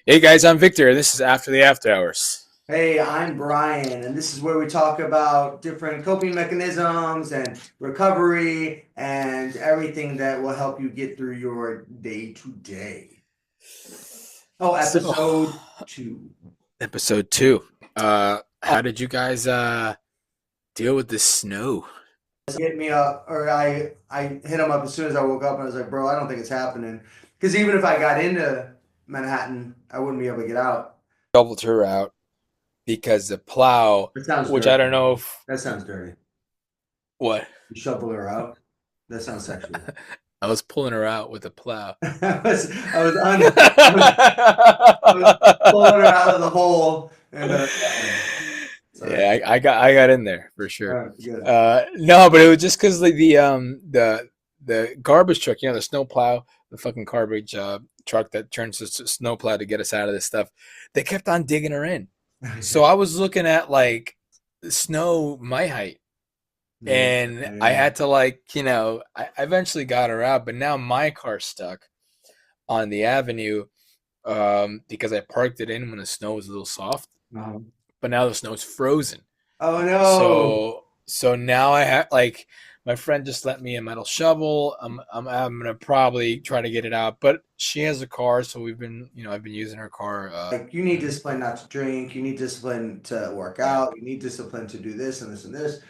Hey guys, I'm Victor. This is After the After Hours. Hey, I'm Brian, and this is where we talk about different coping mechanisms and recovery and everything that will help you get through your day to day. Oh, So, episode two. episode two. How did you guys deal with the snow? Hit me up, or I hit him up as soon as I woke up, and I was like, bro, I don't think it's happening. Because even if I got into Manhattan, I wouldn't be able to get out. Shoveled her out because the plow, That sounds which I dirty. don't know if That sounds dirty. what You shovel her out? That sounds sexual. I was pulling her out with a plow. I was pulling her out of the hole, and sorry. Yeah, I got in there for All sure. right, good. No, but it was just because the garbage truck, the snow plow, the fucking garbage truck that turns to snow plow to get us out of this stuff. They kept on digging her in, so I was looking at like snow my height, Yeah, and I yeah. had to I eventually got her out, but now my car's stuck on the avenue because I parked it in when the snow was a little soft, but now the snow's frozen. Oh no. So now I have like my friend just lent me a metal shovel. I'm gonna probably try to get it out, but she has a car, so I've been using her car. Like you need discipline not to drink, you need discipline to work Yeah, out, you need discipline to do this and this and this.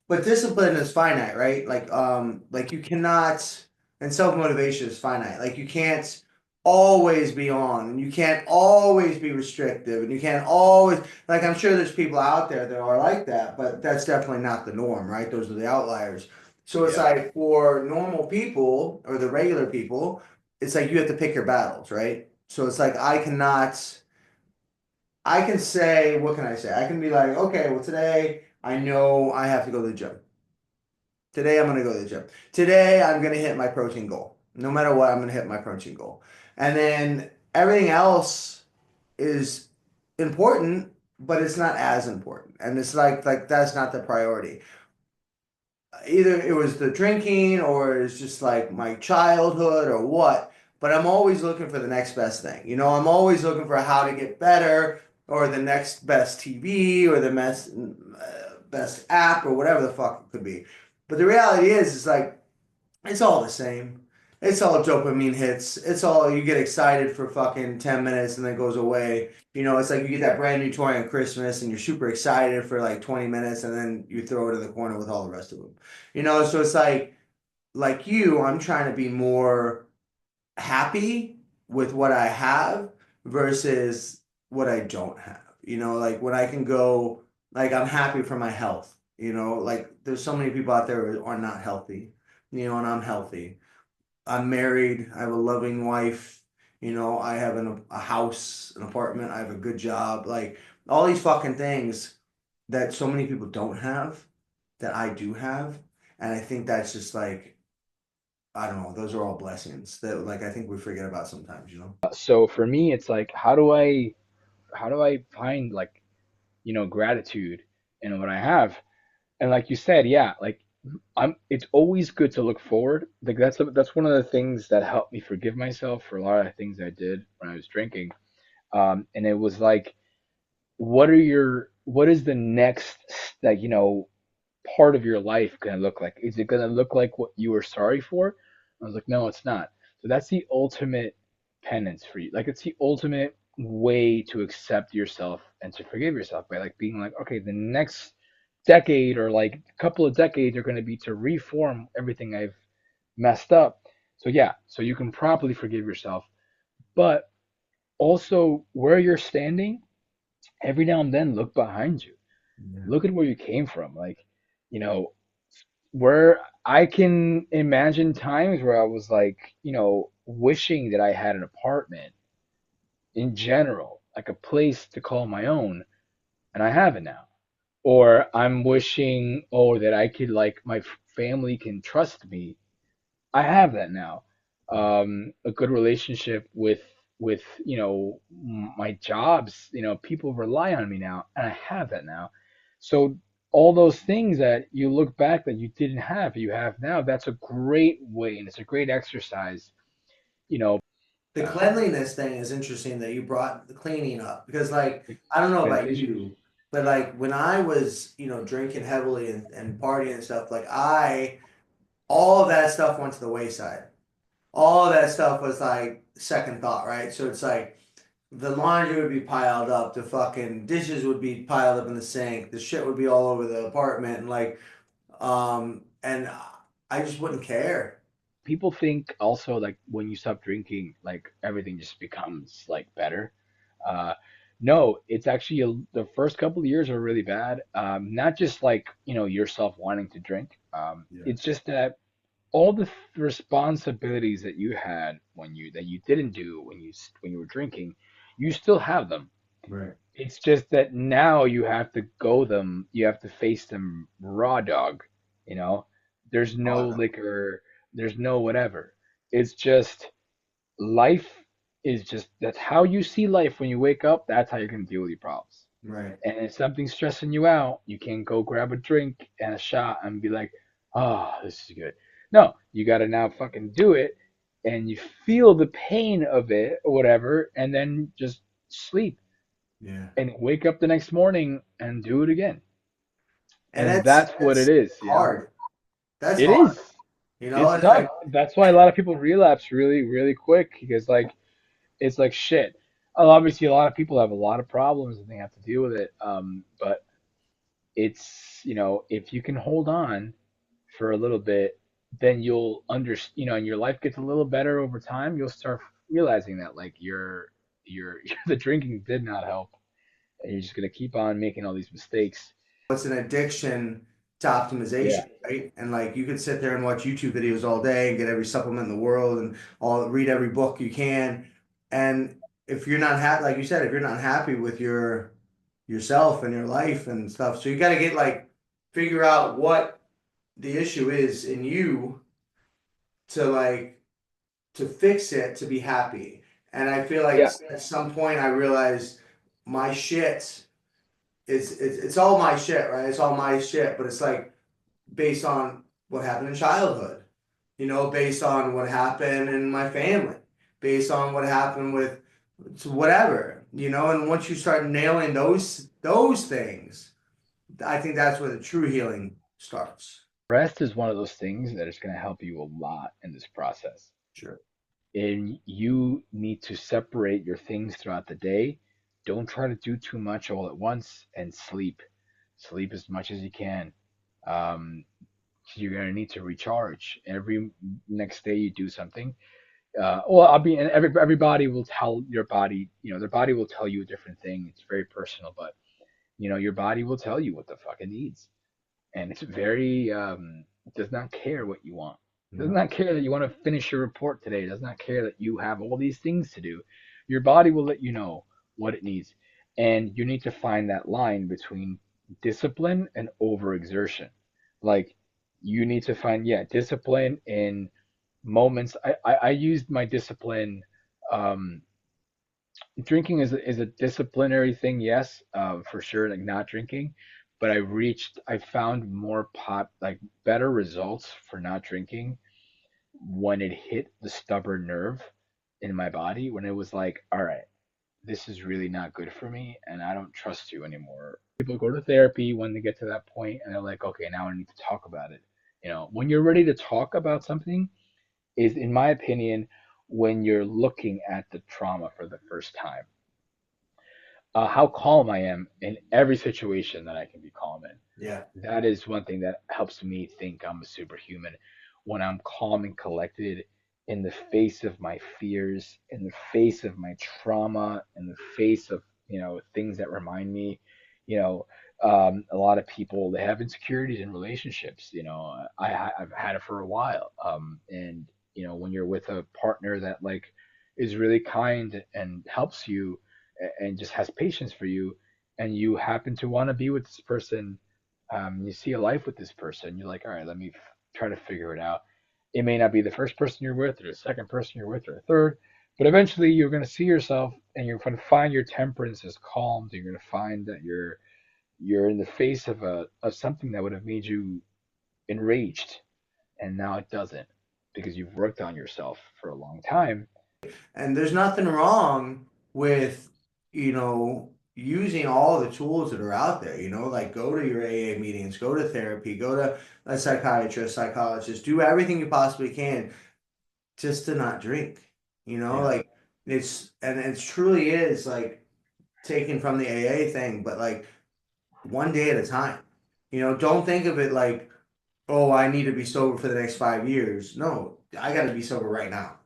But discipline is finite, right? Like you cannot, and self-motivation is finite. Like you can't always be on, and you can't always be restrictive, and you can't always, like I'm sure there's people out there that are like that, but that's definitely not the norm, right? Those are the outliers. So it's yeah, like for normal people or the regular people, it's like you have to pick your battles, right? So it's like I can say, what can I say? I can be like, okay, well, today I know I have to go to the gym. Today I'm going to go to the gym. Today I'm going to hit my protein goal. No matter what, I'm going to hit my protein goal. And then everything else is important, but it's not as important. And it's like that's not the priority. Either it was the drinking or it's just like my childhood or what, but I'm always looking for the next best thing. I'm always looking for how to get better or the next best TV or the best app or whatever the fuck it could be. But the reality is, it's like it's all the same. It's all dopamine hits. It's all you get excited for fucking 10 minutes and then it goes away. It's like you get that brand new toy on Christmas and you're super excited for like 20 minutes and then you throw it in the corner with all the rest of them. So it's like you, I'm trying to be more happy with what I have versus what I don't have. Like when I can go, like I'm happy for my health. Like there's so many people out there who are not healthy, and I'm healthy. I'm married. I have a loving wife. I have a house, an apartment. I have a good job. Like all these fucking things that so many people don't have that I do have. And I think that's just like, I don't know, those are all blessings that like I think we forget about sometimes. so for me, it's like how do I find gratitude in what I have? And like you said, yeah, like it's always good to look forward. Like that's one of the things that helped me forgive myself for a lot of things I did when I was drinking. And it was like, what is the next, like, part of your life gonna look like? Is it gonna look like what you were sorry for? I was like, no, it's not. So that's the ultimate penance for you. Like it's the ultimate way to accept yourself and to forgive yourself by like being like, okay, the next decade or like a couple of decades are gonna be to reform everything I've messed up. So yeah, so you can properly forgive yourself. But also where you're standing, every now and then look behind you. Yeah. Look at where you came from. Like, you know, where I can imagine times where I was like, wishing that I had an apartment in general, like a place to call my own, and I have it now. Or I'm wishing, oh, that I could like my family can trust me. I have that now. A good relationship with my jobs. People rely on me now, and I have that now. So all those things that you look back that you didn't have, you have now. That's a great way, and it's a great exercise, you know, The cleanliness thing is interesting that you brought the cleaning up because, like, I don't know about Sanitation. you, but like when I was, drinking heavily and partying and stuff, like all of that stuff went to the wayside. All of that stuff was like second thought, right? So it's like the laundry would be piled up, the fucking dishes would be piled up in the sink, the shit would be all over the apartment, and and I just wouldn't care. People think also like when you stop drinking, like everything just becomes like better. Uh, no, it's actually the first couple of years are really bad. Not just like, yourself wanting to drink. Yeah. It's just that all the responsibilities that you had that you didn't do when you were drinking, you still have them. Right. It's just that now you have to face them raw dog, you know? There's no Awesome. liquor, there's no whatever. It's just life is just that's how you see life when you wake up, that's how you're gonna deal with your problems. Right. And if something's stressing you out, you can't go grab a drink and a shot and be like, oh, this is good. No, you gotta now fucking do it and you feel the pain of it or whatever, and then just sleep Yeah. and wake up the next morning and do it again. And And that's that's what it that's is, hard. That's It hard. is. It's It's tough. like That's why a lot of people relapse really, really quick because like it's like shit. Obviously, a lot of people have a lot of problems and they have to deal with it. But it's, if you can hold on for a little bit, then you'll and your life gets a little better over time. You'll start realizing that like your the drinking did not help, and you're just gonna keep on making all these mistakes. what's an addiction to Yeah. optimization, right? And like you could sit there and watch YouTube videos all day and get every supplement in the world and all read every book you can. And if you're not happy, like you said, if you're not happy with yourself and your life and stuff, so you got to get like figure out what the issue is in you to to fix it to be happy. And I feel like Yeah. at some point I realized my shit it's all my shit, right? It's all my shit, but it's like based on what happened in childhood, based on what happened in my family, based on what happened with whatever, and once you start nailing those things, I think that's where the true healing starts. Rest is one of those things that is going to help you a lot in this process. Sure. And you need to separate your things throughout the day. Don't try to do too much all at once and sleep. Sleep as much as you can. Um, you're going to need to recharge. Every next day you do something. Well, I mean, and everybody will tell your body, their body will tell you a different thing. It's very personal, but your body will tell you what the fuck it needs. And it's very does not care what you want. Does No. not care that you want to finish your report today. Does not care that you have all these things to do. Your body will let you know what it needs, and you need to find that line between discipline and overexertion. Like you need to find, yeah, discipline in moments. I used my discipline. Um, Drinking is a disciplinary thing, yes, for sure, like not drinking. But I found more like better results for not drinking when it hit the stubborn nerve in my body, when it was like, all right, this is really not good for me, and I don't trust you anymore. People go to therapy when they get to that point, and they're like, okay, now I need to talk about it. When you're ready to talk about something, is, in my opinion, when you're looking at the trauma for the first time, how calm I am in every situation that I can be calm in. Yeah. That is one thing that helps me think I'm a superhuman. When I'm calm and collected in the face of my fears, in the face of my trauma, in the face of, things that remind me, you know, a lot of people, they have insecurities in relationships. I've had it for a while. And, when you're with a partner that like is really kind and helps you and just has patience for you, and you happen to want to be with this person, you see a life with this person, you're like, all right, let me try to figure it out. It may not be the first person you're with, or the second person you're with, or a third, but eventually you're going to see yourself, and you're going to find your temperance is calmed. You're going to find that you're in the face of something that would have made you enraged, and now it doesn't because you've worked on yourself for a long time, And there's nothing wrong with, using all the tools that are out there, like go to your AA meetings, go to therapy, go to a psychiatrist, psychologist, do everything you possibly can just to not drink, Yeah. like and it truly is like taken from the AA thing, but like one day at a time. Don't think of it like, oh, I need to be sober for the next 5 years. No, I got to be sober right now.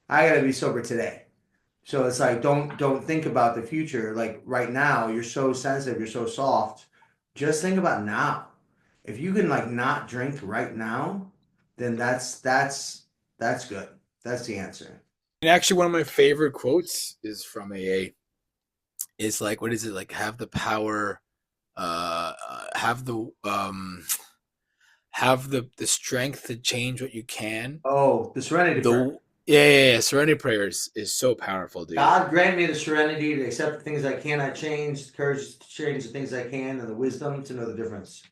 I got to be sober today. So it's like don't think about the future. Like right now, you're so sensitive, you're so soft. Just think about now. If you can like not drink right now, then that's good. That's the answer. And actually, one of my favorite quotes is from AA. It's like, what is it? Like, have the power, have the strength to change what you can. Oh, the serenity prayer. The Yeah. Serenity prayers is so powerful, dude. God grant me the serenity to accept the things I cannot change, the courage to change the things I can, and the wisdom to know the difference.